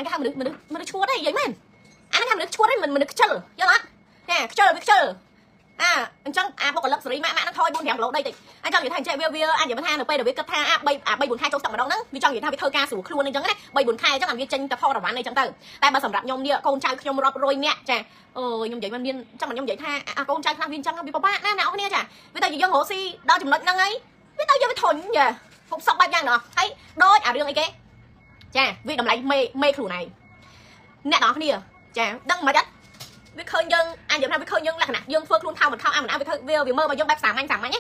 này cái hai mình chua đấy vậy men anh cái mình chua đấy mình chơ do đó nè chơ anh chẳng bọc cái lớp xử lý mã nó thôi buôn thèm lỗ đây thì anh chẳng gì thành chạy vía anh chỉ vẫn tha được bây giờ biết cất tha bay buồn khai trong tập ở đâu đó vì chẳng gì tha bị thơ ca sủ luôn nên chẳng đấy bay buồn khai chắc là viên tranh tập thọ đảo bán này chẳng từ tại bà sầm rạp nhom địa con trai nhom rập rồi mẹ chà nhom vậy viên chắc là nhom vậy tha con trai viên chẳng bị bà nè nào kia chà với tay gì dân hồ si đo chùm lợn năng ấy với tay giờ với thồn nhỉ phục sọc bạch giang nữa thấy đôi riêng ấy cái chà vì đầm lại mê khử này nè đó kia chà đăng mà đất với khơi dân anh giờ với khơi dân là nè dân phơi luôn thao mình thao ăn mình ăn với vì mơ mà dân bác sàng anh nhé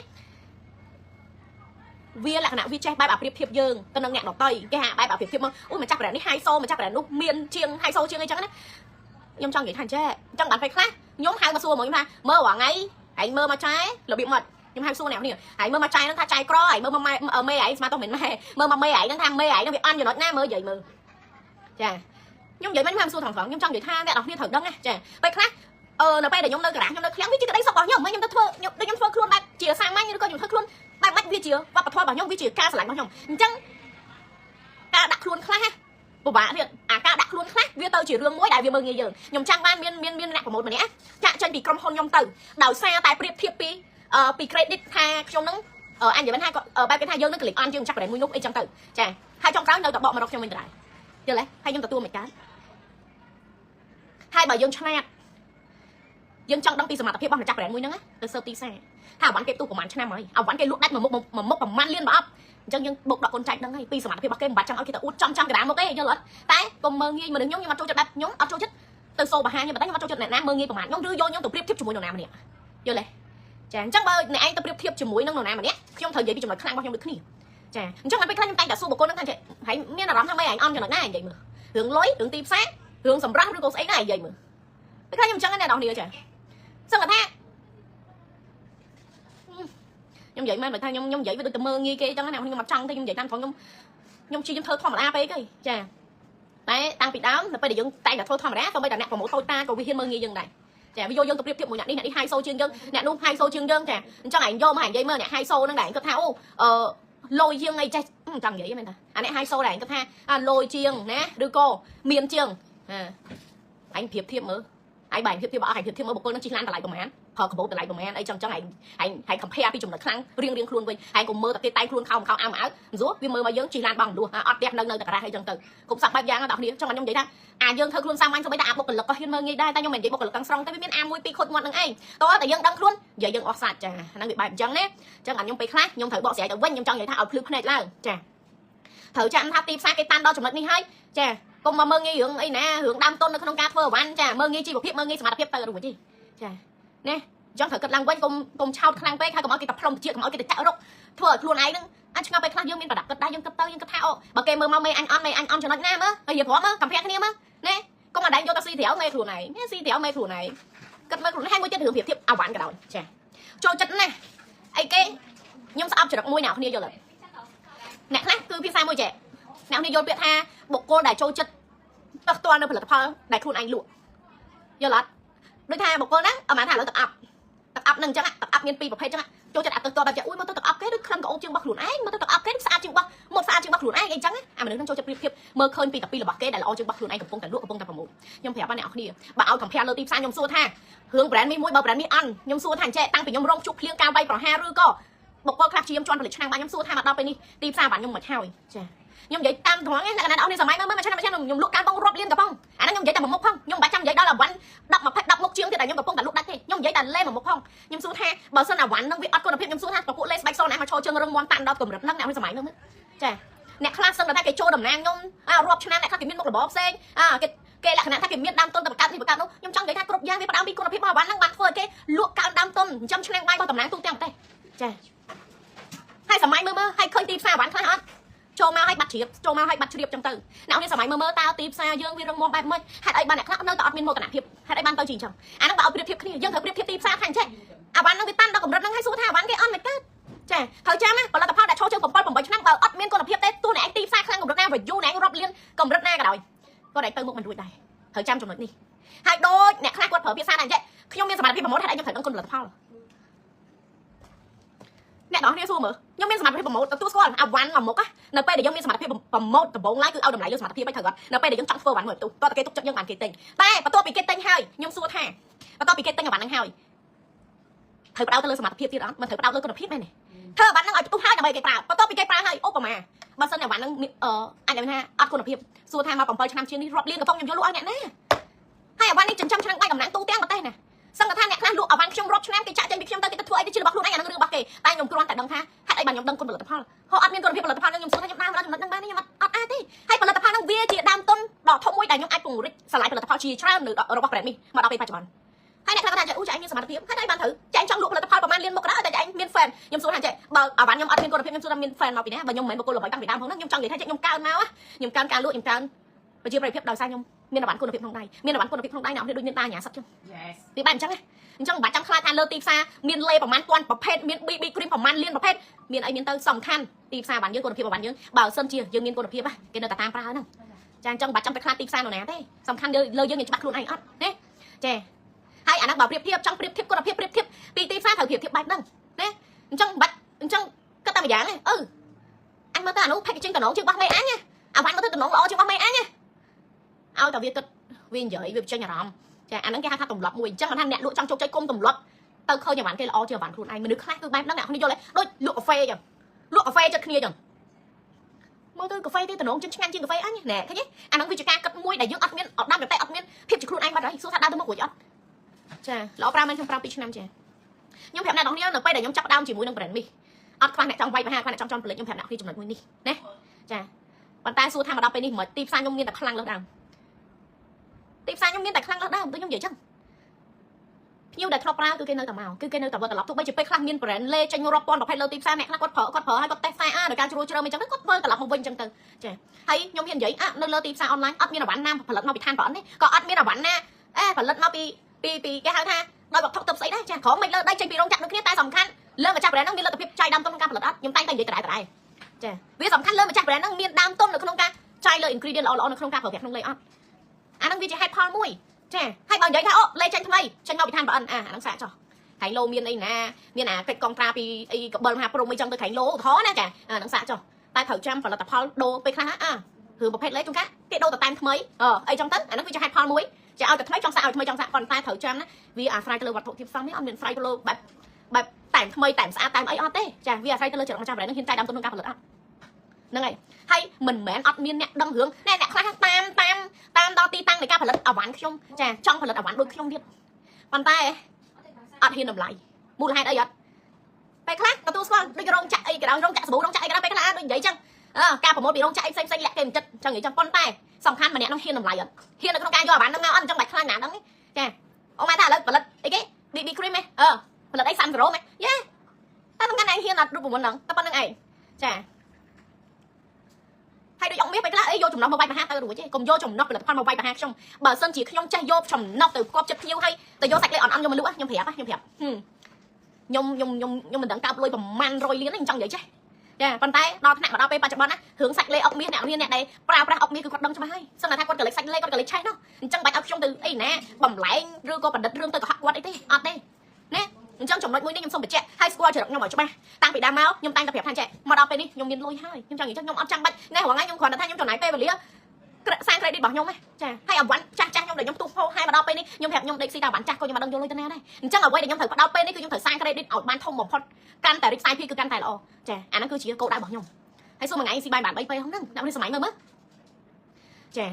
vía là nè vi che bài bảo thiệp dân tân năng nhạc đọc tây cái hạ bài bảo thiệp mơ ui mà chắc là đi hai xô mà chắc là lúc miên chiêng hai xô chiêng ấy chắc đấy nhưng trong cái thành che trong bản phải khác nhóm hai mà xua mà mơ quả ngay hãy mơ mà trái là bị mật nhưng hai xua nào nè hãy mơ mà trái nó tha trái cro hãy mơ mà mê ấy mà tao mình mơ mà mê ấy nó tham mê ấy nó bị ăn rồi nó nam mơ vậy mơ chà nhưng vậy mấy ham xua thằng phẳng nhưng trong vậy tha nè đọc như thật đông nè chà bài khác nó bay để nhóm nơi cả nhóm nơi kháng biết chứ cái đấy sao bảo nhóm mấy nhóm thơ nhóm phơi luôn bài chia sang mấy như coi nhóm thơ luôn bài bách vi chia và thôi bảo nhóm vi chia ca sải bảo nhóm chăng ca đặt luôn khác bộ bả thiệt ca đặt luôn khác vi tơ chỉ riêng mỗi đại vi mơ nghe giờ nhóm trang ban miên nè của một mà nhé chạ chân bị cầm hôn nhóm từ đào xa tại thiệp pi credit tha trong nó anh vậy bên hai ba cái hai dân nó click on chứ chắc phải để mũi nút ấy trong từ chà hai trong cái đâu tập bọ mà đọc cho mình lại giờ lấy hai dân tập tua một cái hai bà dân chăn dân trong đăng pi mà tập hiệp bom là chắc phải mũi nắng á từ sơ tí xe thảo bán cái tu của mình cho năm rồi ván cái lút đắt mà mốc bằng man liên bảo chân dân bộc đọc con trai đăng ngay pi mà tập hiệp cái bát trong cái ta út trong cái đá một cái cho lớn tại còn mơ nghi mà đừng nhóm nhưng mà trôi chật đắt nhóm ở trôi chết từ sâu bà hai nhưng mà đánh mà trôi chật này nam mơ nghi của mình nhóm rư vô nhóm tập tiếp chụp mũi nào nam này giờ lấy chàng chắc bơi này anh tập tiếp chụp mũi nâng nào nam mà nhé trong thời gian bị chụp khăn bao nhiêu được khỉ chàng chắc là cái khăn tay đã xô một con nó thằng hãy miên là rắm thằng mấy ảnh on cho nó ngay vậy mà hướng lối hướng tim sát hướng sầm răng hướng cô ấy này vậy mà cái khăn nhưng chắc cái này đọc nhiều chả sao mà tha nhung vậy mà tha nhung vậy với tôi mơ nghi kia trong cái nào nhưng mặt trăng thì nhung vậy tam còn nhung chi nhung thơ thom là cái chà đấy tăng bị đáo là bây giờ tay là thôi thom đá không bây giờ nè còn một tôi ta còn vi hiên mơ nghi dân này chà ví dụ dân tập tiếp một nhạc đi hai xô chương dân nè luôn hai xô chương dân chà cho ảnh vô mà ảnh vậy mơ nè hai xô đang đẩy cấp tháo lôi chiêng ngay chạy chẳng vậy mình ta anh ấy hai xô đẩy cấp ha lôi chiêng nè đưa cô miên chiêng anh thiệp mơ ai bài thiệp bảo ảnh thiệp mơ một cô nó chỉ lan lại của mẹ họ có bố lại của mẹ ấy trong anh compare pi chủng là khăn riêng luôn với anh cũng mơ tập cái tay luôn không ao áo rút vì mơ mà dân chỉ lan bằng đùa ọt đẹp nơi cả ra hay chân từ cũng sắp bạch giang nó đọc đi trong anh vậy ta dân thơ luôn sang anh xong bây giờ một lực có hiên mơ nghĩ đây ta nhưng mình vậy một lực căng strong tới biết am mui pi khôn ngoan đằng ai tôi tại dân đăng luôn giờ dân offside chà đang bị bài chân nè chẳng anh nhung pi khác nhung thử bỏ xẻ được quên nhung trong vậy ta ở flip này là chà thử cho anh tháp tim xa cái tan đo chủng lực đi hay chà còn mà mơ nghi hướng ấy nè hướng đam tôn nó không ca thơ của anh chà mơ nghi chi một hiệp mơ nghi mà hiệp tơ đúng gì chà nè trong thời cật lăng quanh cùng trao khăn pe hay còn cái tập phong chuyện còn cái tạo rộng thua luôn ấy nữa anh chưaไปkhăn dương miền và đặt cật đai dương cật tơ dương cật thao bà kê mơ mê anh on cho nó nam á bây giờ phó á cầm phe cái niêm á nè có mà đánh vô taxi theo mê khử này si theo mê khử này cật mê khử hai mươi chất hướng hiệp thiệp ao bán cả đầu chà cho chất này ấy cái nhưng sao cho được môi nào không đi vô rồi nè khác cứ phía xa môi trẻ nào đi vô biệt ha bộ cô đại trôi chất tập toàn nó phải là tập đại khuôn anh lụa giờ là đôi tha bộ cô đó ở màn thả nó tập ấp nâng chắc tập ấp nghiên pi bọc hay chắc cho chặt tập to tập chặt ui mà tôi tập ấp cái đứa khăn có ô chương bạc luồn ấy mà tôi tập ấp cái đứa xa chương bạc một xa chương bạc luồn ấy anh chắc mà đứa cho chặt pi mơ khơi pi tập pi là bạc cái đại là ô chương bạc luồn anh cầm phong cả lụa cầm phong tập một nhom phèo ba nẹo đi bà ao cầm phèo lơ tim xa nhom xua tha hướng brand mi mũi bờ brand mi ăn nhom xua thằng trẻ tăng phải nhom rong chụp liêng cao bay vào ha rư co bộ cô khác chi nhom tròn phải chăng ba nhom xua tha mặt đauไปนี่tim xa bạn nhom mệt hao chà nhom vậy tam thoáng ấy là cái nào đi giờ máy mới mà xem nhom lúc cán bông rộp liên cả phong anh nhom vậy ta một phong nhom 300 vậy đó là quán đập mà đập một chiếng thì là nhom gặp phong cả lúc đắt thế nhom vậy ta lên một phong nhom xua tha bờ sơn là quán năng vị ắt con là nhom xua tha có cụ lên bạch son này mà cho chương rong món tàn đó cầm rập năng nào giờ máy nữa chà nè class sơn là ta cái trôi đầm nang nhom rộp cho nên lại khác cái miên mục là bóp sen cái là khả năng ta cái miên đam tôn tập cạn thì bạc cạn đâu nhom trong cái tha cột giang với đam bi con là phép quán năng bạn phơi cái luộc cạn đam tôn trong cho nên bay qua tầm nang tung teo tay chà hai sầm máy mơ hai khơi tim xa quán khai hết cho mau hay bạch triệp trong từ nào nên sớm mơ tao tìm xa dương vi rong mong bài mới hạt ấy ban này khác nơi tao admin mô cả hiệp hạt ấy ban tao chỉnh chồng nó bảo biệt thiệp kia dương thời biệt thiệp tìm xa thành chứ ban nó cái tan tao cũng rất năng hay số thảo bán cái on này cát chả thời trang á còn là tập phao đã cho chơi cùng con cùng bảy năm tao admin con là hiệp tết tôi này anh tìm xa khăn cùng rất na phải du này anh rộp liên cùng rất na cả đời con này từ một mình đuổi này thời trang trong này đi hai đôi nè khác quật phở biệt xa này chứ khi ông miên sớm mà phim mà mốt hạt ấy trong thời đang con là tập phao អ្នកនរគ្នាសួរមើលខ្ញុំមានសមត្ថភាពប្រម៉ូទទទួលស្គាល់អាវ៉ាន់មកមុខនៅពេលដែលខ្ញុំមានសមត្ថភាពប្រម៉ូទដំបូងឡើយគឺឲ្យតម្លៃលើសមត្ថភាពឲ្យត្រូវអត់នៅពេលដែលយើងចង់ធ្វើអាវ៉ាន់មួយផ្ទុះតើគេទុកចិត្តយើងបានគេទិញតែបន្ទាប់ពីគេទិញហើយខ្ញុំសួរថាបន្ទាប់ពីគេទិញអាវ៉ាន់ហ្នឹងហើយត្រូវផ្ដោតទៅលើសមត្ថភាពទៀតអត់មិនត្រូវផ្ដោតលើគុណភាពមែនទេធ្វើអាវ៉ាន់ហ្នឹងឲ្យផ្ទុះហើយដើម្បីគេប្រើបន្ទាប់ពីគេប្រើហើយឧបមាបើសិនអាវ៉ាន់ហ្នឹងអាចថាអត់គុណភាពសួរថាមក7ឆ្នាំជាងនេះរាប់លានកំប៉ុងខ្ញុំយកលក់ឲ្យអ្នកណាហើយអាវ៉ាន់នេះចិញ្ចឹមឆ្នាំងបាយតំណាងទូទាំងប្រទេសណាសង្កថាអ្នកខ្លះលក់អាវ៉ាន់ខ្ញុំរាប់ឆ្នាំគេចាក់ចេញពីខ្ញុំទៅគេទៅធ្វើអីទៅជារបស់ខ្លួនឯងអានឹងរឿងរបស់គេតែខ្ញុំគ្រាន់តែដឹងថាហេតុអីបានខ្ញុំដឹងគុណផលិតផលហូអត់មានគុណភាពផលិតផលខ្ញុំសួរថាខ្ញុំដើមដល់ចំណុចហ្នឹងបានខ្ញុំអត់អាចទេហើយផលិតផលហ្នឹងវាជាដើមទុនដ៏ធំមួយដែលខ្ញុំអាចពង្រីកឆ្លៃផលិតផលជាច្រើននៅរបស់ brand នេះមកដល់ពេលបច្ចុប្បន្នហើយអ្នកខ្លះថាអូចាឯងមានសមត្ថភាពហេតុអីបានត្រូវចាឯងចង់លក់ផលិតផលប្រហែលលានមុខក៏ដោយតែឯងមាន fan ខ្ញុំសួរថាចេះបើអាវ៉ាន់ខ្ញុំអត់មានគុណភាពខ្ញុំសួរថាមាន fan មកពីណាបើខ្ញុំមិនមែនបុគ្គលល្បីតាំងពីដើមផងហ្នឹងខ្ញុំចង់និយាយថាខ្ញុំកើនមកខ្ញុំកើនការលក់ខ្ញុំកើនប្រជាប្រិយភាពដោយសារខ្ញុំមានអាវ៉ាន់គុណភាពក្នុងដៃមានអាវ៉ាន់គុណភាពក្នុងដៃអ្នកនរដូចមានតាញាសិតចឹងទីបែបអញ្ចឹងអញ្ចឹងមិនបាច់ចាំខ្លាចថាលើទីផ្សារមានលេប្រមាណពាន់ប្រភេទមាន BB cream ប្រមាណលានប្រភេទមានអីមានទៅសំខាន់ទីផ្សារអាវ៉ាន់យើងគុណភាពអាវ៉ាន់យើងបើសិនជាយើងមានគុណភាពគេនៅតែតាមប្រើហ្នឹងចាអញ្ចឹងមិនបាច់ចាំទៅខ្លាចទីផ្សារនរណាទេសំខាន់លើយើងច្បាស់ខ្លួនឯងអត់ណាចាហើយអាហ្នឹងបើប្រៀបធៀបចង់ប្រៀបធៀបគុណភាពប្រៀបធៀបពីទីផ្សារត្រូវប្រៀបធៀបបែបហ្នឹងណាអញ្ចឹងមិនបាច់អញ្ចឹងគិតតែម្យ៉ាងទេអញមើលទៅអានោះ packaging តំណងជាងបោះមេអញអាវ៉ាន់មើលទៅតំណងល្អជាងបោះមេអញឲ្យតែវាគិតវានិយាយវាចេញអារម្មណ៍ចាអាហ្នឹងគេហៅថាទម្លាប់មួយអញ្ចឹងមិនថាអ្នកលក់ចង់ជោគជ័យគុំទម្លាប់ទៅឃើញអាវ៉ាន់គេល្អជាងអាវ៉ាន់ខ្លួនឯងមនុស្សខ្លះគឺបែបហ្នឹងអ្នកគ្នាយល់ទេដូចលក់កាហ្វេអញ្ចឹងលក់កាហ្វេចិត្តគ្នាអញ្ចឹងមើលទៅកាហ្វេទេតំណងជាងឆ្ងាញ់ជាងកាហ្វេអញណែឃើញទេអាហ្នឹងវាជាការគិតមួយដែលយើងអត់មានអត់ដាំតែអត់មានភាពជាខ្លួនឯងបាត់ហើយសួរថាដើរទៅមុខរួចអត់ចាល្អប្រាំមែនខ្ញុំប្រើ2ឆ្នាំចាខ្ញុំប្រាប់អ្នកនរគ្នានៅពេលដែលខ្ញុំចាប់ដើមជាមួយនឹង brand នេះអត់ខ្វះអ្នកចង់វាយប្រហារខ្វះអ្នកចង់ផលិតខ្ញុំប្រាប់អ្នកគ្នាចំណុចមួយនេះណាចាប៉ុន្តែសួរថាមកដល់ពេលនេះមិនទីផ្សារខ្ញុំមានតែខ្លាំងលើសដើមទីផ្សារខ្ញុំមានតែខ្លាំងលើសដើមដូចខ្ញុំនិយាយចឹងភ្ញៀវដែលធ្លាប់ប្រើគឺគេនៅតែមកគឺគេនៅតែវិលត្រឡប់ទោះបីជាពេលខ្លះមាន brand លេចេញរាប់ពាន់ប្រភេទលើទីផ្សារអ្នកខ្លះគាត់ប្រើហើយគាត់តេស្តខ្សែដោយការជ្រួលជ្រើមអីចឹងទៅគាត់វិលត្រឡប់មកវិញចឹងទៅចាហើយខ្ញុំហ៊ាននិយាយនៅលើទីផ្សារអនឡាញអត់មានអាវ៉ាន់ណាផលិតមកពីឋានប្រអិនទេក៏អត់មានអាវ៉ាន់ណាផលិតមកពីគេហៅថាដោយវត្ថុទឹកស្អីដែរចាក្រមមិនលើដៃចេញពីរោងចក្រដូចគ្នាតែសំខាន់លើម្ចាស់ brand ហ្នឹងមានលទ្ធភាពចាយដើមទុនក្នុងការផលិតអត់ខ្ញុំតែងតែនិយាយតែចាវាសំខាន់លើម្ចាស់ brand ហ្នឹងមានដើមទុននៅក្នុងការចាយលើ ingredient ល្អៗនៅក្នុងការប្រើប្រាស់ក្នុងលេអត់អាហ្នឹងវាជាហេតុផលមួយចាហើយបើនិយាយថាអូលេចេញថ្មីចេញមកពីឋានប្រអិនអាហ្នឹងសាកចុះខែងឡូមានអីណាមានអាកិច្ចកងត្រាពីអីកបិលមហាព្រំអីចឹងទៅខែងឡូឧទាហរណ៍ណាចាអាហ្នឹងសាកចុះតែត្រូវចាំផលិតផលដូរពេលខ្លះរឿងប្រភេទលេជួនកាលគេដូរទៅតាមថ្មីអីចឹងទៅអាហ្នឹងវាជាហេតុផលមួយចាឲ្យតែថ្មីចង់សាកឲ្យថ្មីចង់សាកប៉ុន្តែត្រូវចាំណាវាអាស្រ័យទៅលើវត្ថុធាតុផ្សំនេះអត់មានអាស្រ័យទៅលើបែបតែថ្មីតែស្អាតតែអីអត់ទេចាវាអាស្រ័យទៅលើចរិតម្ចាស់ brand នឹងហ៊ានចាយដើមទុនក្នុងការផលិតអត់ហ្នឹងហើយមិនមែនអត់មានអ្នកដឹងរឿងអ្នកខ្លះតាមដល់ទីតាំងនៃការផលិតអាវ៉ាន់ខ្ញុំចាចង់ផលិតអាវ៉ាន់ដូចខ្ញុំទៀតប៉ុន្តែអត់ហ៊ានតម្លៃមូលហេតុអីអត់ពេលខ្លះទទួលស្គាល់ដូចរោងចក្រអីក៏ដោយរោងចក្រសាប៊ូរោងចក្រអីក៏ដោយពេលខ្លះដូចនិយាយចឹងការប្រមូលពីរោងចក្រអីផ្សេងលាក់គេមិនចិត្តចឹងនិយាយចឹងប៉ុន្តែសំខាន់ម្នាក់នោះហ៊ានតម្លៃអត់ហ៊ាននៅក្នុងការយកអាវ៉ាន់ហ្នឹងមកអត់អញ្ចឹងបាច់ខ្លាចណាដឹងទេចាអូម៉ែថាឥឡូវផលិតអីគេ BB cream ហ៎ផលិតអីសាំសេរ៉ូមហ៎យ៉ាតែមិនកាន់ឯងហ៊ានអត់រូបមន្តហ្នឹងតែប៉ុណ្្នឹងឯងចាហើយដូចអង្គមាសពេលខ្លះអីយកចំណុះមកវាយប្រហារទៅរួចទេកុំយកចំណុះផលិតផលមកវាយប្រហារខ្ញុំបើសិនជាខ្ញុំចេះយកចំណុះទៅផ្គប់ចិត្តភ្ញៀវហើយទៅយកសាច់លេអន់ខ្ញុំមកលក់ខ្ញុំប្រាប់ខ្ញុំមិនដឹងកាប់លុយប្រមាណ100លានទេខ្ញុំចង់និយាយចេះចាប៉ុន្តែដល់ថ្នាក់មកដល់ពេលបច្ចុប្បន្នណារឿងសាច់លេអុកមាសអ្នកដែលប្រើប្រាស់អុកមាសគឺគាត់ដឹងច្បាស់ហើយសិនថាគាត់កលិចសាច់លេគាត់កលិចឆេះនោះអញ្ចឹងបាច់ឲ្យខ្ញុំទៅអីណាបំលែងឬក៏បណ្ឌិតរឿងទៅកុហកគាត់អីទេអត់ទេណាអញ្ចឹងចំណុចមួយនេះខ្ញុំសូមបញ្ជាក់ហើយស្គាល់ចរិតខ្ញុំឲ្យច្បាស់តាំងពីដើមមកខ្ញុំតែងតែប្រាប់ថាចេះមកដល់ពេលនេះខ្ញុំមានលុយហើយខ្ញុំចង់និយាយចឹងខ្ញុំអត់ចាំបាច់ណែរងថ្ងៃខ្ញុំគ្រាន់តែថាខ្ញុំចំណាយពេលវេលាសាង credit របស់ខ្ញុំណាចាហើយអាវ៉ាន់ចាស់ខ្ញុំដែលខ្ញុំទូហោហើយមកដល់ពេលនេះខ្ញុំប្រាប់ខ្ញុំដេកស៊ីតែអាវ៉ាន់ចាស់ក៏ខ្ញុំមិនដឹងយកលុយទៅណាដែរអញ្ចឹងអ្វីដែលខ្ញុំត្រូវផ្ដោតពេលនេះគឺខ្ញុំត្រូវសាង credit ឲ្យបានធំបំផុតកាន់តែរីកសាយភាគឺកាន់តែល្អចាអាហ្នឹងគឺជាគោលដៅរបស់ខ្ញុំហើយសួរមួយថ្ងៃស៊ីបាយបាន3ពេលហ្នឹងអ្នកនេះសម័យមើលចា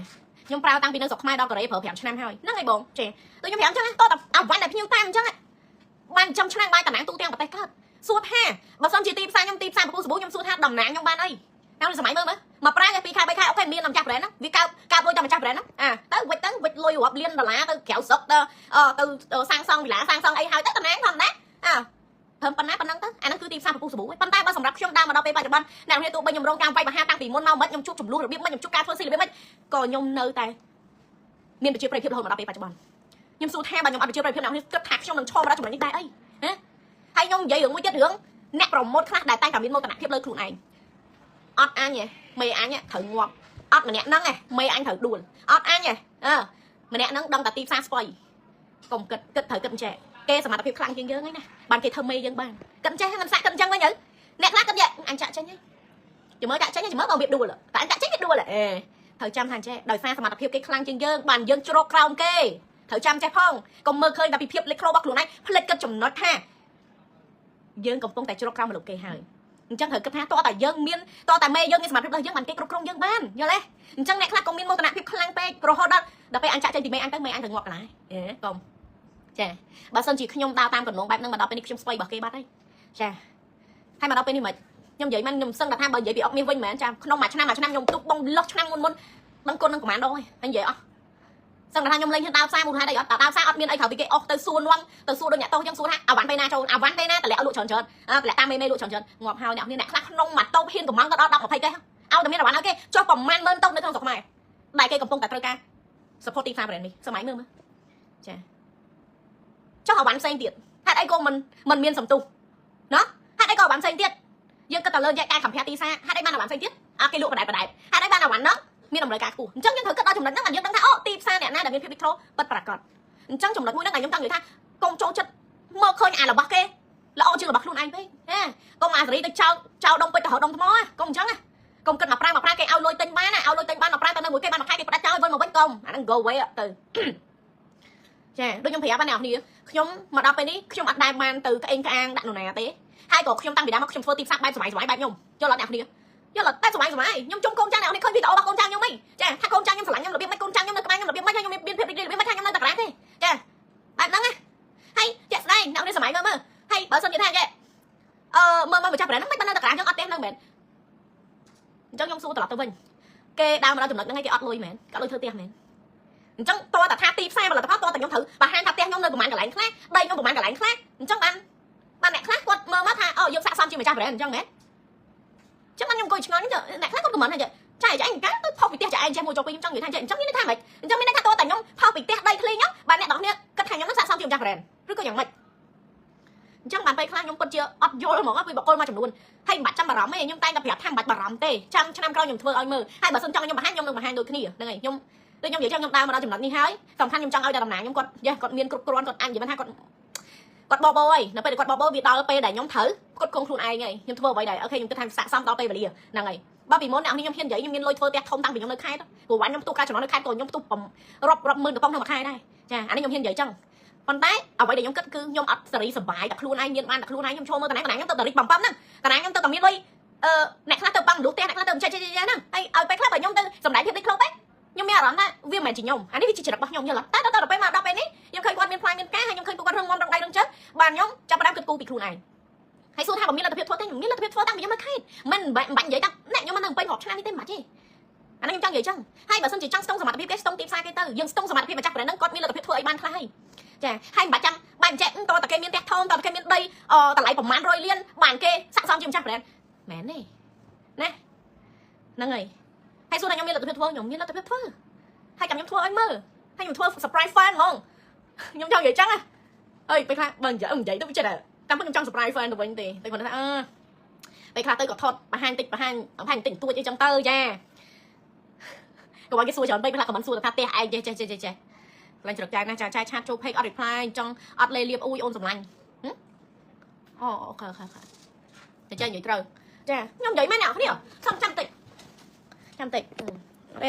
ខ្ញុំប្រើតាំងពីនៅស្រុកខ្មែរដល់កូរ៉េប្រើ5ឆ្នាំហើយហ្នឹងហើយបងចាដូចខ្ញុំប្រាប់អញ្ចឹងតោះអាវ៉ាន់ដែលភ្ញៀវតាមអញ្ចឹងបានចំឆ្នាំបាយតំណាងទូទាំងប្រទេសកើតសួរថាបើសិនជាទីផ្សារខ្ញុំទីផ្សារពពុះសាប៊ូខ្ញុំសួរថាតំណាងខ្ញុំបានអីតាមសម័យមើលមកប្រាំង2ខែ3ខែអូខេមានម្ចាស់ brand ហ្នឹងវាកើបលុយតាមម្ចាស់ brand ហ្នឹងទៅវិចលុយរាប់លានដុល្លារទៅក្រៅស្រុកទៅសាងសង់វិឡាសាងសង់អីហើយទៅតំណាងធម្មតាព្រមប៉ុណ្ណាប៉ុណ្ណឹងទៅអាហ្នឹងគឺទីផ្សារពពុះសាប៊ូប៉ុន្តែបើសម្រាប់ខ្ញុំដើរមកដល់ពេលបច្ចុប្បន្នអ្នកនេះទោះបីខ្ញុំរងការវាយប្រហារតាំងពីមុនមកមិនខ្ញុំជួបចំនួនរបៀបមិនខ្ញុំជួបការធ្វើស៊ីរបៀបមិនក៏ខ្ញុំនៅតែមានប្រជាប្រិយភាពរហូតមកដល់ពេលបច្ចុប្បន្នខ្ញុំសួរថាបើខ្ញុំអត់ប្រជាប្រិយភាពអ្នកនេះគិតថាខ្ញុំនឹងឈរមកដល់ចំណុចនេះដែរអីណាហើយខ្ញុំនិយាយរឿងមួយទៀតរឿងអ្នកប្រម៉ូទខ្លះដែលតែងតែមានមោទនភាពលើខ្លួនឯងអត់អញទេមេអញត្រូវងាប់អត់ម្នាក់ហ្នឹងឯងមេអញត្រូវដួលអត់អញទេម្នាក់ហ្នឹងដឹងតែទីផ្សារស្ពៃកុំគិតត្រូវគិតអញ្ចេះ គេសមត្ថភាពខ្លាំងជាងយើងហ្នឹងណាបានគេធ្វើមេយើងបានកិនចេះមិនសាក់កិនអញ្ចឹងវិញអ្នកខ្លះកិនអញចាក់ចេញហើយជំរឿចាក់ចេញជំរឿបើវាដួលតែអញចាក់ចេញវាដួលត្រូវចាំថាចេះដោយសារសមត្ថភាពគេខ្លាំងជាងយើងបានយើងជ្រកក្រោមគេត្រូវចាំចេះផងកុំមើលឃើញតែពីភាពលេចធ្លោរបស់ខ្លួនឯងផ្លិចគិតចំណុចថាយើងកំពុងតែជ្រកក្រោមមនុស្សគេហើយអញ្ចឹងត្រូវគិតថាតើតែយើងមានតើតែមេយើងមានសមត្ថភាពដល់យើងបានគេគ្រប់គ្រងយើងបានយល់ទេអញ្ចឹងអ្នកខ្លះក៏មានមោទនភាពខ្លាំងពេករហូតដល់ពេលអញចាក់ចេញពីមេអញទៅមេអញទៅងាប់កន្លែងកុំចាបើសិនជាខ្ញុំដើរតាមកំណងបែបហ្នឹងមកដល់ពេលនេះខ្ញុំស្វ័យរបស់គេបាត់ហើយចាហើយមកដល់ពេលនេះមិនខ្ញុំនិយាយមិនខ្ញុំសឹងតែថាបើនិយាយពីអត់មាសវិញមែនចាក្នុងមួយឆ្នាំខ្ញុំទុកបងលុះឆ្នាំមុនដឹងគុណនឹងប្រហែលដងហើយនិយាយអស់សឹងតែថាខ្ញុំលេងដើរផ្សារមូលហេតុអីអត់ដើរផ្សារអត់មានអីក្រៅពីគេអស់ទៅសួរនាំទៅសួរដូចអ្នកតោះអញ្ចឹងសួរថាអាវ៉ាន់ពេលណាចូលអាវ៉ាន់ពេលណាតម្លាក់លក់ច្រើនតម្លាក់តាមមេលក់ច្រើនងាប់ហើយអ្នកនេះអ្នកខ្លះក្នុងមួយតោហ៊ានកំងក៏ដល់10 20កេសឲ្យតែមានអាវ៉ាន់ឲ្យគេចុះប្រមាណ10000តោនៅក្នុងស្រុកខ្មែរដែលគេកំពុងតែត្រូវការ support ទីផ្សារ brand នេះសម័យមើលចាចុះអាវ៉ាន់ផ្សេងទៀតហេតុអីក៏មិនមានសំទុះណាហេតុអីក៏អាវ៉ាន់ផ្សេងទៀតយើងគិតតែលើយកការកំភាទីផ្សារហេតុអីបានអាវ៉ាន់ផ្សេងទៀតគេលក់បដែតហេតុអីបានអាវ៉ាន់ហ្នឹងមានតម្រូវការខ្ពស់អញ្ចឹងយើងត្រូវគិតដល់ចំណុចហ្នឹងយើងដឹងថាអូទីផ្សារអ្នកណាដែលមានភាពលេចធ្លោពិតប្រាកដអញ្ចឹងចំណុចមួយហ្នឹងខ្ញុំចង់និយាយថាកុំចូលចិត្តមកឃើញអារបស់គេល្អជាងរបស់ខ្លួនឯងពេកកុំអាសេរីទៅចោលដុំពេជ្រទៅរកដុំថ្មកុំអញ្ចឹងកុំគិតមកប្រាគេឲ្យលុយទិញបានឲ្យលុយទិញបានមកប្រាទៅនៅមួយគេបានមួយខែគេផ្ដាច់ចោលវិលមកវិញកុំអាហ្នឹង go away ទៅចាដូចខ្ញុំប្រាប់ណាអ្នកគ្នាខ្ញុំមកដល់ពេលនេះខ្ញុំអត់ដែលបានទៅក្អេងក្អាងដាក់នរណាទេហើយក៏ខ្ញុំតាំងពីដើមមកខ្ញុំធ្វើទីផ្សារបែបសម័យបែបខ្ញុំយល់អត់អ្នកគ្នាយល់អត់តែសម័យខ្ញុំជុំកូនចៅអ្នកនេះឃើញវីដេអូរបស់កូនចៅខ្ញុំហីចាថាកូនចៅខ្ញុំស្រឡាញ់ខ្ញុំរបៀបម៉េចកូនចៅខ្ញុំនៅក្បែរខ្ញុំរបៀបម៉េចខ្ញុំមានភាពរីករាយរបៀបម៉េចថាខ្ញុំនៅតក្រាទេចាបែបហ្នឹងណាហើយចាក់ស្ដែងអ្នកនេះសម័យមើលហើយបើសិនជាថាចេះមើលម្ចាស់ប្រែហ្នឹងមិនបាននៅតក្រាយើងអត់ទេហ្នឹងមែនអញ្ចឹងខ្ញុំសួរត្រឡប់ទៅវិញគេដើរមកដល់ចំណុចហ្នឹងគេអត់លុយមែនគេអត់លុយធ្វើផ្ទះមែនអញ្ចឹងតើថាទីផ្សារផលិតផលតើខ្ញុំត្រូវបង្ហាញថាផ្ទះខ្ញុំនៅប្រហែលកន្លែងខ្លះដីខ្ញុំប្រហែលកន្លែងខ្លះអញ្ចឹងបានអ្នកខ្លះគាត់មើលមកថាយើងស័ក្តិសមជាម្ចាស់ប្រែអញ្ចឹងមែនចឹងខ្ញុំអង្គុយឆ្ងល់អ្នកខ្លះគាត់ខមមិនថាចាអញកាទៅផុសពីផ្ទះចាឯងចេះមួយចូលពីខ្ញុំចង់និយាយថាអញ្ចឹងមានន័យថាម៉េចអញ្ចឹងមានន័យថាតើខ្ញុំផុសពីផ្ទះដីធ្លីខ្ញុំបាទអ្នកនរគ្នាគិតថាខ្ញុំនឹងស័ក្តិសមជាម្ចាស់ប្រែឬក៏យ៉ាងម៉េចអញ្ចឹងបានពេលខ្លះខ្ញុំពិតជាអត់យល់ហ្មងពីបកគលមួយចំនួនហើយមិនបាច់ចាំបារម្ភទេខ្ញុំតែងតែប្រាប់ថាមិនបាច់បារម្ភទេចាំឆ្នាំក្រោយខ្ញុំធ្វើឲ្យមើលហើយបើសិនចង់ខ្ញុំបង្ហាញខ្ញុំនឹងបង្ហាញដូចគ្នាហ្នឹងហើយខ្ញុំដូចខ្ញុំនិយាយចឹងខ្ញុំដើរមកដល់ចំណុចនេះហើយសំខាន់ខ្ញុំចង់ឲ្យតែតំណាងខ្ញុំគាត់មានគ្រប់គ្រាន់គាត់អញនិយាយថាគាត់បបោហើយនៅពេលគាត់បបោវាដល់ពេលដែលខ្ញុំត្រូវគាត់គង់ខ្លួនឯងហើយខ្ញុំធ្វើអ្វីដែរអូខេខ្ញុំគិតថាស័ក្តិសមដល់ពេលវេលាហ្នឹងហើយបើពីមុនអ្នកខ្ញុំហ៊ាននិយាយខ្ញុំមានលុយធ្វើផ្ទះធំតាំងពីខ្ញុំនៅខេត្តព្រោះខ្ញុំផ្ទុះការចំណូលនៅខេត្តក៏ខ្ញុំផ្ទុះរាប់ម៉ឺនកំប៉ុងក្នុងមួយខែដែរចាអានេះខ្ញុំហ៊ាននិយាយចឹងប៉ុន្តែអ្វីដែលខ្ញុំគិតគឺខ្ញុំអត់សេរីសប្បាយតែខ្លួនឯងមានបានតែខ្លួនឯងខ្ញុំចូលមើលតំណាងខ្ញុំទៅតែរីកបំផំហ្នឹងតំណាងខ្ញុំទៅតែមានលុយអ្នកខ្លះទៅបាំងលុះផ្ទះអ្នកខ្លះទៅចេះហ្នឹងហើយឲ្យពេលខ្លះបើខ្ញុំទៅសម្ដែងភាពលេចធ្លោពេកខ្ញុំមានអារម្មណ៍ថាវាមិនមែនជាខ្ញុំអានេះវាជាចរិតរបស់ខ្ញុំយល់តែដល់ពេលមកដល់ពេលនេះខ្ញុំឃើញគាត់មានផ្លាយមានការហើយខ្ញុំឃើញគាត់រឹងមាំរឹងដៃរឹងចិត្តបានខ្ញុំចាប់ផ្ដើមគិតគូរពីខ្លួនឯងហើយសួរថាបើមានលទ្ធភាពធ្វើទេខ្ញុំមានលទ្ធភាពធ្វើតាំងពីខ្ញុំនៅខេត្តមិនបាច់និយាយថាអ្នកខ្ញុំមិននៅពេញរាប់ឆ្នាំនេះទេមិនបាច់ទេអានេះខ្ញុំចង់និយាយចឹងហើយបើសិនជាចង់ស្ទង់សមត្ថភាពគេស្ទង់ទីផ្សារគេទៅយើងស្ទង់សមត្ថភាពម្ចាស់ប្រេនហ្នឹងគាត់មានលទ្ធភាពធ្វើអីបានខ្លះហើយចាហើយមិនបាច់ចាំបែបចេះតើគេមានផ្ទះធំតើគេមានដីតម្លៃប្រមាណ100លានបានគេស័ក្តិសមជាម្ចាស់ប្រេនមែនទេណាហ្នឹងហើយហើយសួរថាខ្ញុំមានលទ្ធភាពធ្វើខ្ញុំមានលទ្ធភាពធ្វើហើយចាំខ្ញុំធ្វើឲ្យមើលហើយខ្ញុំធ្វើ surprise fan ហ្មងខ្ញុំចង់និយាយចឹងណាអើយពេលខ្លះបើនិយាយទៅវាចេះតែតាមខ្ញុំចង់ surprise fan ទៅវិញទេតែគាត់ថាពេលខ្លះទៅក៏ថតបង្ហាញតិចបន្តួចអីចឹងទៅចាក៏បើគេសួរច្រើនពេកពេលខ្លះក៏មិនសួរថាផ្ទះឯងចេះខ្លាញ់ជ្រឹកចាយណាចាឆាតចូល page អត់ reply ចង់អត់លេលៀបអ៊ូយអូនសម្លាញ់អូខេតែចេះនិយាយត្រូវចាខ្ញុំនិយាយមែនអ្នកនេះចាំតិច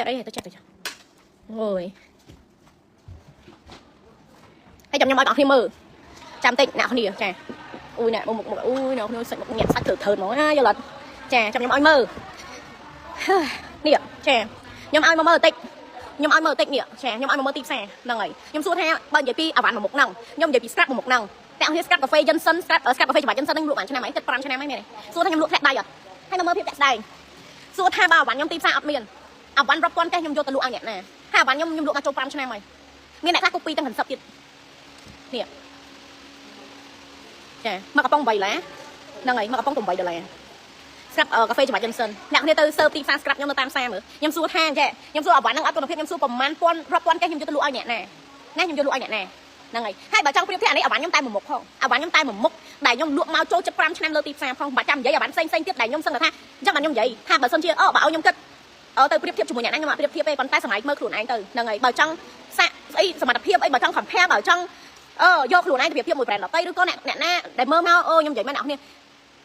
អីទៅចេះអូយហើយចាំខ្ញុំឲ្យបងគ្នាមើលចាំតិចអ្នកគ្នាចាអូយអ្នកមុខអូយអ្នកគ្នាសាច់មុខញាក់សាច់ធើហ្មងណាយល់អត់ចាចាំខ្ញុំឲ្យមើលនេះចាខ្ញុំឲ្យមកមើលតិចនេះចាខ្ញុំឲ្យមកមើលទីផ្សារហ្នឹងហើយខ្ញុំសួរថាបើនិយាយពីអាវ៉ាន់មួយមុខហ្នឹងខ្ញុំនិយាយពី scrap មួយមុខហ្នឹងតែគ្នា scrap កាហ្វេ Johnson scrap កាហ្វេច្បាប់ Johnson ហ្នឹងលក់បានឆ្នាំហើយទឹក5ឆ្នាំហើយមែនទេសួរថាខ្ញុំលក់ផ្លែដៃអត់ហើយមកមើលភាពតាក់ស្ដែងសួរថាបើអាវ៉ាន់ខ្ញុំទីផ្សារអត់មានអាវ៉ាន់រាប់ពាន់តែខ្ញុំយកទៅលក់ឲ្យអ្នកណាហើយអាវ៉ាន់ខ្ញុំលក់មកចូល5ឆ្នាំហើយមានអ្នកខ្លះគូពីទាំង50ទៀតនេះចាមកកំប៉ុង3ឡាហ្នឹងហើយមកកំប៉ុង8ដុល្លារ scrap កាហ្វេច្បាប់ Johnson អ្នកគ្នាទៅ serve ទីផ្សារ scrap ខ្ញុំនៅតាមផ្សារមើលខ្ញុំសួរថាចាខ្ញុំសួរអាវ៉ាន់ហ្នឹងអត់គុណភាពខ្ញុំសួរប្រមាណរាប់ពាន់តែខ្ញុំយកទៅលក់ឲ្យអ្នកណាខ្ញុំយកលក់ឲ្យអ្នកណាហ្នឹងហើយបើចង់ប្រៀបធៀបអានេះអាវ៉ាន់ខ្ញុំតែមួយមុខផងអាវ៉ាន់ខ្ញុំតែមួយមុខដែលខ្ញុំលក់មកចូល75ឆ្នាំលើទីផ្សារផងមិនបាច់ចាំនិយាយអាវ៉ាន់ផ្សេងទៀតដែលខ្ញុំសឹងថាអញ្ចឹងខ្ញុំនិយាយថាបើសិនជាបើឲ្យខ្ញុំគិតទៅប្រៀបធៀបជាមួយអ្នកណាខ្ញុំអត់ប្រៀបធៀបទេប៉ុន្តែសម័យមើលខ្លួនឯងទៅហ្នឹងហើយបើចង់សាក់ស្អីសមត្ថភាពអីបើចង់ compare បើចង់ យកខ្លួនឯងទៅភាពមួយ brand ដតៃឬក៏អ្នកណាដែលមើលមកខ្ញុំនិយាយមែនអ្នកនេះ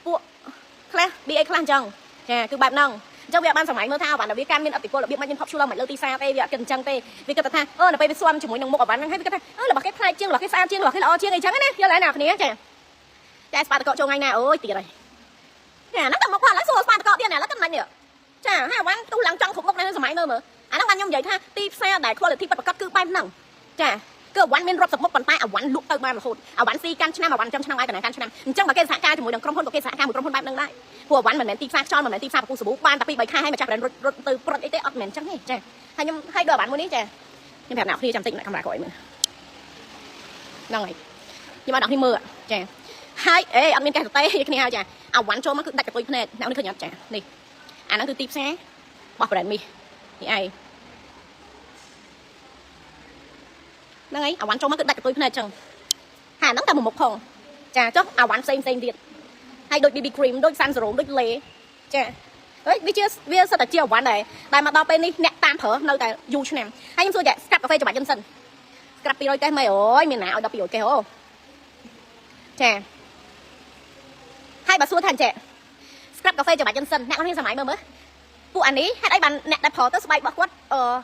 ពួកខ្លះ BA ខ្លះអញ្ចឹងចាគឺបែបហ្នឹងអញ្ចឹងវាបានសម័យមើលថាអាវ៉ាន់ដែលវាកាន់មានអតិពលរបៀបមកយើង popular មិនលើទីផ្សារទេវាអត់គិតអញ្ចឹងទេវាគិតថានៅពេលវាស្វាំជាមួយនឹងមុខអាវ៉ាន់ហ្នឹងហើយវាគិតថារបស់គេប្លែកជាងរបស់គេស្អាតជាងរបស់គេល្អជាងអីចឹងណាយល់ហើយអ្នកគ្នាចាស្ប៉ាតកកចូលថ្ងៃណាអូយទៀតហើយចាហ្នឹងតែមកគាត់ឡើយសួរស្ប៉ាតកកទៀតណាឡើយកាន់មិននេះចាហើយអាវ៉ាន់ទូឡើងចង់គ្រប់មុខនៅសម័យមើលអាហ្នឹងបានខ្ញុំនិយាយថាទីផ្សារដែល quality ពិតប្រាកដគឺបែបហ្នឹងចាគឺអាវ៉ាន់មានរាប់សិបមុខប៉ុន្តែអាវ៉ាន់លក់ទៅបានរហូតអាវ៉ាន់ស៊ីកាន់ឆ្នាំអាវ៉ាន់ចាំឆ្នាំហើយកណ្ដាលកាន់ឆ្នាំអញ្ចឹងបើគេសហការជាមួយនឹងក្រុមហ៊ុនក៏គេសហការមួយក្រុមហ៊ុនបែបហ្នឹងដែរព្រោះអាវ៉ាន់មិនមែនទីផ្សារខ្យល់មិនមែនទីផ្សារពពុះសាប៊ូបានតែ2 3ខែហើយមកចាប់ brand រត់ទៅប្រត់អីទេអត់មែនអញ្ចឹងទេចាហើយខ្ញុំឲ្យដល់អាវ៉ាន់មួយនេះចាខ្ញុំប្រាប់អ្នកគ្នាចាំតិចកាមេរ៉ាក្រោយមើលហ្នឹងហើយខ្ញុំឲ្យអ្នកគ្នាមើលចាហើយអត់មានកេះតេគ្នាហើយចាអាវ៉ាន់ចូលមកគឺដាច់កតុយភ្នែកអ្នកនេះឃើញអត់ចានេះអាហ្នឹងគឺទីផ្សាររបស់ brand នេះឯងហ្នឹងហើយអាវ៉ាន់ចូលមកគឺដាច់កតុយភ្នែកអញ្ចឹងហាហ្នឹងតែមួយមុខផងចាចុះអាវ៉ាន់ផ្សេងទៀតហើយដូច BB cream ដូច Sun Serum ដូច Le ចាហើយវាសិតតែជាអាវ៉ាន់ដែរដែលមកដល់ពេលនេះអ្នកតាមប្រើនៅតែយូរឆ្នាំហើយខ្ញុំសួរចាស្ក្រាប់កាហ្វេច្បាច់សិនស្ក្រាប់200កេសមិនអូយមានណាឲ្យដល់200កេសអូចាហើយបើសួរថាអញ្ចឹងស្ក្រាប់កាហ្វេច្បាច់សិនអ្នកនេះសម័យមើលពួកអានេះហេតុអីបានអ្នកដែលប្រើទៅស្បែករបស់គាត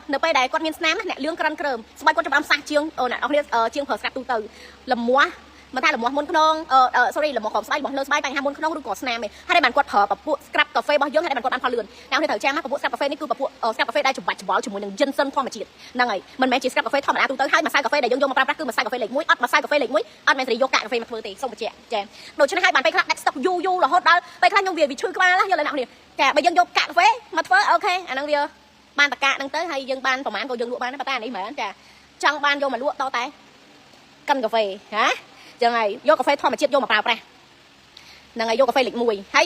់នៅពេលដែលគាត់មានស្នាមអ្នកលឿងក្រិនក្រើមស្បែកគាត់ចាប់ផ្ដើមសះជាងអ្នកនរគ្នាជាងប្រើស្រាប់ទូទៅលមាស់មិនថាលមាស់មុនខ្នងsorry លមាស់ក្រោមស្បែករបស់លើស្បែកបញ្ហាមុនខ្នងឬក៏ស្នាមឯងហើយបានគាត់ប្រើពពួក scrap កាហ្វេរបស់យើងហើយបានគាត់បានផលលឿនអ្នកនេះត្រូវចាំណាពពួក scrap កាហ្វេនេះគឺពពួក scrap កាហ្វេដែលច្បាច់ច្បល់ជាមួយនឹង ginseng ធម្មជាតិហ្នឹងហើយមិនមែនជា scrap កាហ្វេធម្មតាទូទៅហើយម្សៅកាហ្វេដែលយើងយកមកប្រើប្រាស់គឺម្សៅកាហ្វេលេខ1អត់ម្សៅកាហ្វេលេខ1អត់មែនសេរីយកកាហ្វេមកធ្វើទេសូមបញ្ជាក់ចាដូច្នេះហើយបានពេលខ្លះដាច់ stock យូររហូតដល់ពេលខ្លះខ្ញុំវាឈឺក្បាលណាយល់ទេអ្នកនេះចាបើយើងយកកាហ្វេមកធ្វើអូខេអាហ្នឹងវាបានតកាហ្នឹងទៅហើយយើងបានប្រហែលក៏យើងលក់បានដែរប៉ុន្តែអានេះមិនមែនចាចង់បានយកមកលក់តតែកិនកាហ្វេហ៎ចឹងហើយយកកាហ្វេធម្មជាតិយកមកប្រើប្រាស់ហ្នឹងហើយយកកាហ្វេលេខ1ហើ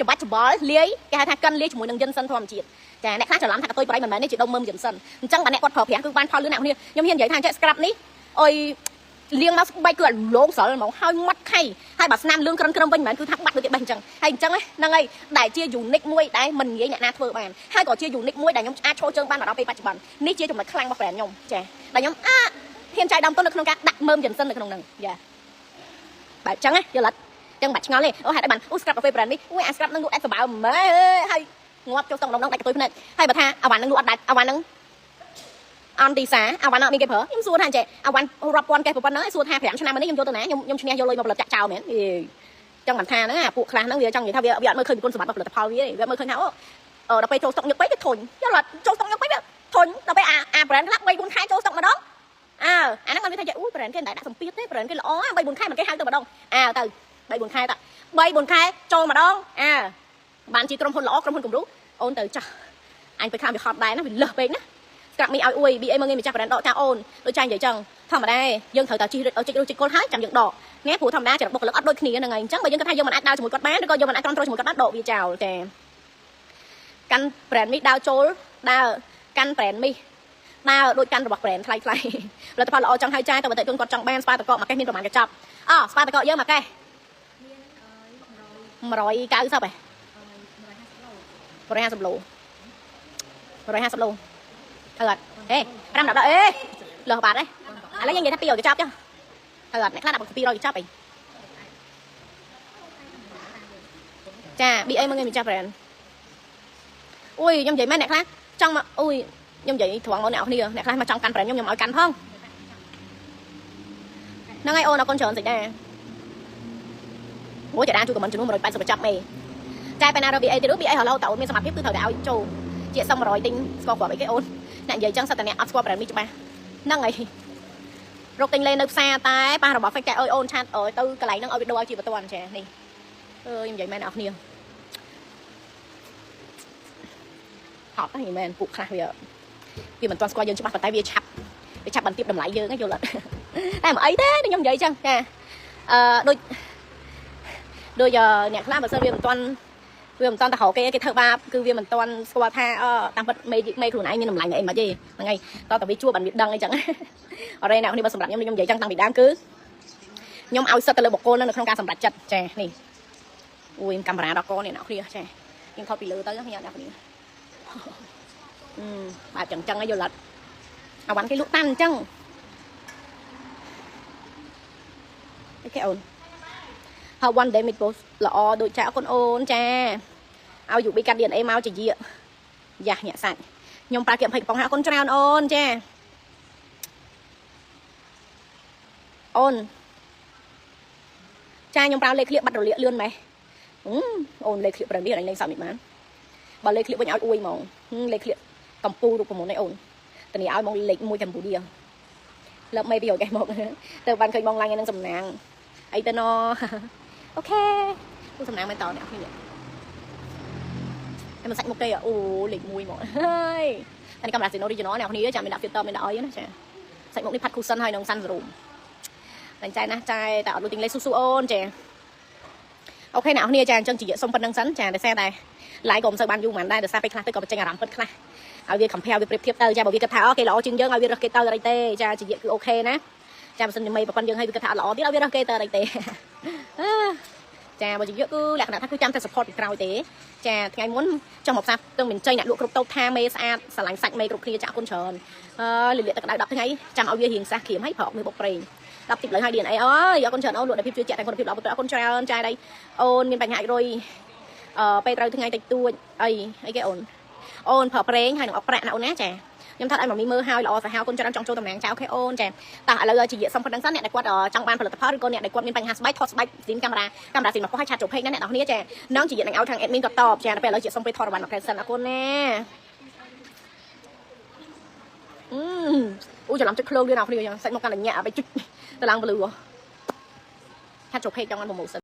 យច្បាច់ច្បល់លាយគេហៅថាកិនលាយជាមួយនឹង ginseng ធម្មជាតិចាអ្នកខ្លះច្រឡំថាកតុយប្រៃមិនមែននេះជាដុំមើម ginseng អញ្ចឹងបើអ្នកគាត់ប្រើប្រាស់គឺបានផលលឿនអ្នកគ្នាខ្ញុំហ៊ាននិយាយថាចេះ scrap នេះអុយលាងមកស្បែកគឺលងស្រិលហ្មងហើយមាត់ខៃហើយបើស្នាមលឿងក្រិនក្រឹមវិញមិនមែនគឺថាបាត់ដូចគេបេះអញ្ចឹងហើយអញ្ចឹងហ្នឹងហើយដែលជា unique មួយដែលមិនងាយអ្នកណាធ្វើបានហើយក៏ជា unique មួយដែលខ្ញុំអាចឈរជើងបានមកដល់ពេលបច្ចុប្បន្ននេះជាចំណុចខ្លាំងរបស់ brand ខ្ញុំចាដែលខ្ញុំហ៊ានចាយដើមទុននៅក្នុងការដាក់មើម ginseng នៅក្នុងហ្នឹងយ៉ាបែបអញ្ចឹងណាយល់អត់អញ្ចឹងបាច់ឆ្ងល់ទេអូហេតុអីបានអូ scrap កាហ្វេ brand នេះអូអា scrap នឹងលក់អេសបើមែនហើយងាប់ចូលស្តុកក្នុងដាច់កតុយភ្នែកហើយបើថាអាវ៉ាន់នឹងលក់អត់ដាច់អាវ៉ាន់នឹងអនទីសាអាវ៉ាន់អត់មានគេប្រើខ្ញុំសួរថាចេះអាវ៉ាន់រាប់ពាន់កេសប៉ុណ្ណឹងសួរថា5ឆ្នាំនេះខ្ញុំយកទៅណាខ្ញុំឈ្នះយកលុយមកផលិតចាក់ចោលមែនចឹងមិនថាហ្នឹងអាពួកខ្លះហ្នឹងវាចង់និយាយថាវាអត់មើលឃើញគុណសម្បត្តិរបស់ផលិតផលវាមើលឃើញថាអូដល់ពេលចូលស្តុកញឹកពេកវាធុញយល់អត់ចូលស្តុកញឹកពេកវាធុញដល់ពេលអា brand ខ្លះ3 4ខែចូលស្តុកម្ដងអាហ្នឹងគាត់និយាយថាអូ brand គេដាក់សម្ពាធទេ brand គេល្អ3 4ខែមិនគេហៅទៅម្ដងទៅ3 4ខែត3 4ខែចូលម្ដងបានជាក្រុមហ៊ុនល្អក្រុមហ៊ុនគំរូអូនទៅចាស់អញទៅខាងវាហត់ដែរណាវាលើសពេកណាស្រាប់មីឲ្យអួយ BA មើងងាយម្ចាស់ brand ដកចាអូនដូចចាញ់និយាយចឹងធម្មតាយើងត្រូវតែជីករុះជីកគល់ហើយចាំយើងដកណាព្រោះធម្មតាចរិតបុគ្គលិកអត់ដូចគ្នាហ្នឹងហើយអញ្ចឹងបើយើងគិតថាយើងមិនអាចដើរជាមួយគាត់បានឬក៏យើងមិនអាចគ្រប់គ្រងជាមួយគាត់បានដកវាចោលចាកាន់ brand នេះដើរចូលដើរកាន់ brand នេះដើរដូចកាន់របស់ brand ថ្លៃផលិតផលល្អចង់ឲ្យចាយទៅបើតើគាត់ចង់បានស្ប៉ាតកកមួយកេសមានប្រហែលកញ្ចប់ស្ប៉ាតកកយើងមួយកេស190ហ៎150 ឡូ150 ឡូអត់ហេ5ដល់អេលើសបាត់ហើយឥឡូវយើងនិយាយថា200កញ្ចប់ចុះអត់អ្នកខ្លះដាក់200កញ្ចប់អីចា BA មើងងាយម្ចាស់ brand អូយខ្ញុំនិយាយមែនអ្នកខ្លះចង់មកអូយខ្ញុំនិយាយត្រង់មកអ្នកគ្នាអ្នកខ្លះមកចង់កាន់ brand ខ្ញុំឲ្យកាន់ផងហ្នឹងហើយអូនអរគុណច្រើនតិចដែរអូយចាដាជួយខមមិនចំនួន180កញ្ចប់មេចាពេលណារក BA ទៅ BA រហូតតើអូនមានសមត្ថភាពគឺត្រូវតែឲ្យចូលជាសុំ100ទិញស្គាល់គ្រាប់អីគេអូនអ្នកនិយាយចឹងសិតតែអ្នកអត់ស្គាល់ brand នេះច្បាស់ហ្នឹងហើយរកទិញលេងនៅផ្សារតែប៉ះរបស់ fake តែអើយអូនឆាតទៅកន្លែងហ្នឹងឲ្យវីដេអូឲ្យជាបន្ទាន់ចានេះអើយខ្ញុំនិយាយមែនអ្នកគ្នាហត់ហ្នឹងមែនពួកខ្លះវាមិនទាន់ស្គាល់យើងច្បាស់ប៉ុន្តែវាឆាប់បន្ទាបតម្លៃយើងហ្នឹងយល់អត់តែមិនអីទេខ្ញុំនិយាយចឹងចាដូចអ្នកខ្លះបើសិនវាមិនទាន់ទៅរកគេធ្វើបាបគឺវាមិនទាន់ស្គាល់ថាតាមពិតមេខ្លួនឯងមានតម្លៃអីមិនទេហ្នឹងហើយតើតើវាជួបបានវាដឹងអីចឹងអរេអ្នកនេះបើសម្រាប់ខ្ញុំនិយាយចឹងតាំងពីដើមគឺខ្ញុំឲ្យសិតទៅលើបុគ្គលនៅក្នុងការសម្រេចចិត្តចានេះអូយកាមេរ៉ាដល់កនេះអ្នកគ្នាចាខ្ញុំថតពីលើទៅខ្ញុំអ្នកគ្នាបែបចឹងហើយយល់អត់អាវ៉ាន់គេលក់តាន់អញ្ចឹង cái ổn how one day mình post lọ đội trả con ôn cha ao dụ bị cắt điện em ao chỉ gì ạ dạ nhẹ sạch nhung ta kiệm phải bóng hạ con trao ôn cha ôn cha nhung ta lấy clip bắt đầu liệt lươn mày ôn lấy clip rồi biết là anh lên sao bị mán bà lấy clip với nhau ui mỏng lấy clip cầm pu được của một này ôn tận này ao mong lấy môi cầm bù đi lớp mày biểu cái một từ ban khơi mong lang đang sầm nàng ấy tên nó ok tôi sầm nàng bên tàu nè như vậy em mình sạch một cây à ô lịch mùi mọi hơi anh cầm đặt gì nó đi cho nó nào ní chả mình đặt filter mình đã ấy nữa chả sạch một đi phát cushion hay nông xanh rồi đánh trai nè trai tạo đồ tình lấy su su ôn chè ok nào ní chàng chân chỉ diện xong phân nâng sắn chàng để xe này lại gồm sơ ban du màn đây được xa bay class tới còn tranh làm phân classเอาviệc compare việcเทียบเตอร์จ้าบอกviệcกระถาโอเคหล่อจริงเยอะเอาviệcเตอร์อะไรเต้จ้าจีคือโอเคนะจ้ามันจะไม่ปนยังให้việcกระถาหล่อที่เอาviệcเตอร์อะไรเต้จ้าบอกจริงเยอะคือหลักฐานถ้าคือจำแต่ support อีกคราวเต้จ้าไงม้วนtrong một sao tương mình chơi nè lụa cục tàu tham mê sa sả lạnh sạch mê cục kiaจ้าคนเชิญลิลิตกระดาษดับทั้งไงจำเอาviệc hiền saเขียมให้พอกมือบกเปรงดับติดเลยให้เดียนไอ้อย่าคนเชิญเอาลวดได้พิจารณาแต่คนพิจารณาตัวคนเชิญจ้าได้โอนมีปัญหาโดยไปเราทั้งไงแต่ตัวไอ้แกโอนโอนเผาเปรงให้หนูเอาแปะเอาแน่แจยังทัดไอ้หมอมีมือหาวหล่อใส่หาวคนจะจังโจตำแหน่งเจ้าแค่โอนแจแต่เราchỉ diện xong phần đăng sátเนี่ยในกวาดจังบานผลิตภัณฑ์หรือคนเนี่ยในกวาดมีปัญหาสบายทอดสบายสินกล้องสินมาก็ให้ชาจบเพลงนั่นเนี่ยตอนนี้แจน้องchỉ diệnเอาทางแอดมินตอบแจไปเราchỉ xongไปทอดวันกับแฟนสันนะคนแน่จะlàm cho khô đưa nào không đượcใส่một căn là nhẹไปจุดตารางบลูชาจบเพลงจังวันผมหมด